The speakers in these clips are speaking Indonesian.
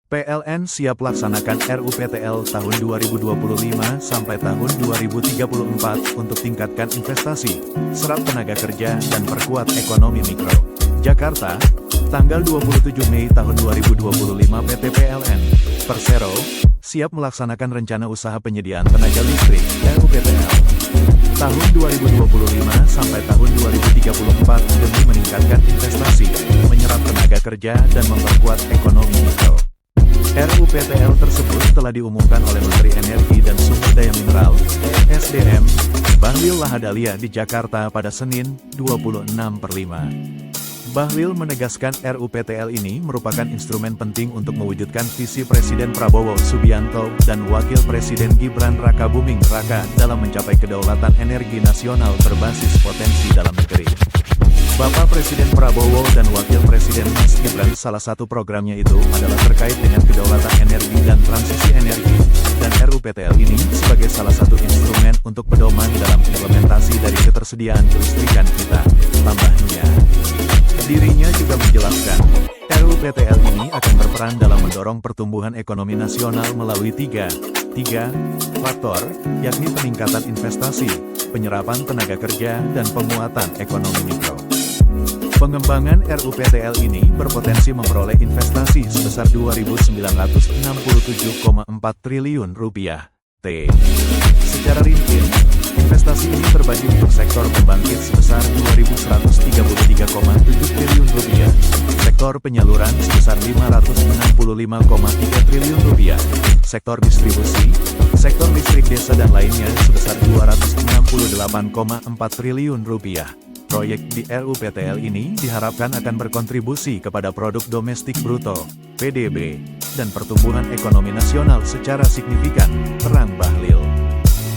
PLN siap laksanakan RUPTL tahun 2025 sampai tahun 2034 untuk tingkatkan investasi, serap tenaga kerja, dan perkuat ekonomi mikro. Jakarta, tanggal 27 Mei tahun 2025 PT PLN, Persero, siap melaksanakan rencana usaha penyediaan tenaga listrik RUPTL tahun 2025 sampai tahun 2034 demi meningkatkan investasi, menyerap tenaga kerja, dan memperkuat ekonomi mikro. RUPTL tersebut telah diumumkan oleh Menteri Energi dan Sumber Daya Mineral (SDM) Bahlil Lahadalia di Jakarta pada Senin, 26/5. Bahlil menegaskan RUPTL ini merupakan instrumen penting untuk mewujudkan visi Presiden Prabowo Subianto dan Wakil Presiden Gibran Rakabuming Raka dalam mencapai kedaulatan energi nasional berbasis potensi dalam negeri. Bapak Presiden Prabowo dan Wakil Presiden Mas Gibran, salah satu programnya itu adalah terkait dengan kedaulatan energi dan transisi energi, dan RUPTL ini sebagai salah satu instrumen untuk pedoman dalam implementasi dari ketersediaan kelistrikan kita, tambahnya. Dirinya juga menjelaskan, RUPTL ini akan berperan dalam mendorong pertumbuhan ekonomi nasional melalui tiga faktor, yakni peningkatan investasi, penyerapan tenaga kerja, dan penguatan ekonomi mikro. Pengembangan RUPTL ini berpotensi memperoleh investasi sebesar Rp2.967,4 triliun. Secara rinci, investasi ini terbagi untuk sektor pembangkit sebesar Rp2.133,7 triliun, sektor penyaluran sebesar Rp565,3 triliun, sektor distribusi, sektor listrik desa dan lainnya sebesar Rp268,4 triliun. Proyek di RUPTL ini diharapkan akan berkontribusi kepada produk domestik bruto, PDB, dan pertumbuhan ekonomi nasional secara signifikan, terang Bahlil.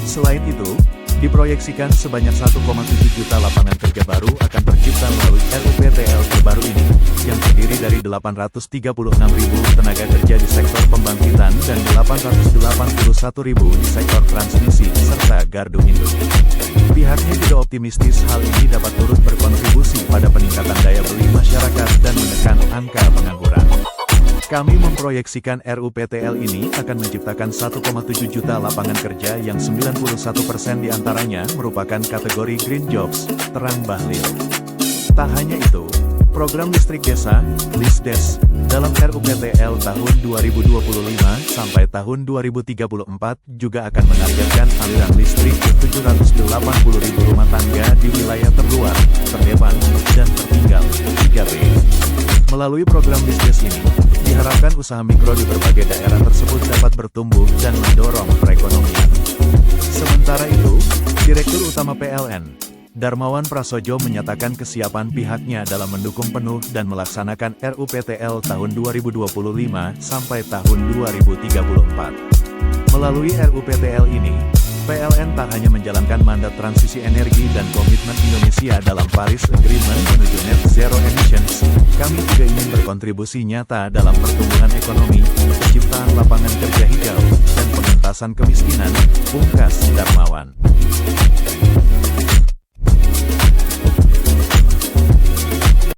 Selain itu, diproyeksikan sebanyak 1,7 juta lapangan kerja baru akan tercipta melalui RUPTL terbaru ini, yang terdiri dari 836.000 tenaga kerja di sektor pembangkitan dan 881.000 di sektor transmisi serta gardu induk. Pihaknya juga optimistis hal ini dapat turut berkontribusi pada peningkatan daya beli masyarakat dan menekan angka pengangguran. Kami memproyeksikan RUPTL ini akan menciptakan 1,7 juta lapangan kerja yang 91% diantaranya merupakan kategori green jobs, terang Bahlil. Tak hanya itu, program listrik desa, LISDES, dalam RUPTL tahun 2025 sampai tahun 2034 juga akan menargetkan aliran listrik ke 780.000 rumah tangga di wilayah terluar, terdepan, dan tertinggal, 3B. Melalui program LISDES ini, diharapkan usaha mikro di berbagai daerah tersebut dapat bertumbuh dan mendorong perekonomian. Sementara itu, Direktur Utama PLN, Darmawan Prasojo menyatakan kesiapan pihaknya dalam mendukung penuh dan melaksanakan RUPTL tahun 2025 sampai tahun 2034. Melalui RUPTL ini, PLN tak hanya menjalankan mandat transisi energi dan komitmen Indonesia dalam Paris Agreement menuju net zero emissions, kami juga ingin berkontribusi nyata dalam pertumbuhan ekonomi, penciptaan lapangan kerja hijau, dan pengentasan kemiskinan, pungkas Darmawan.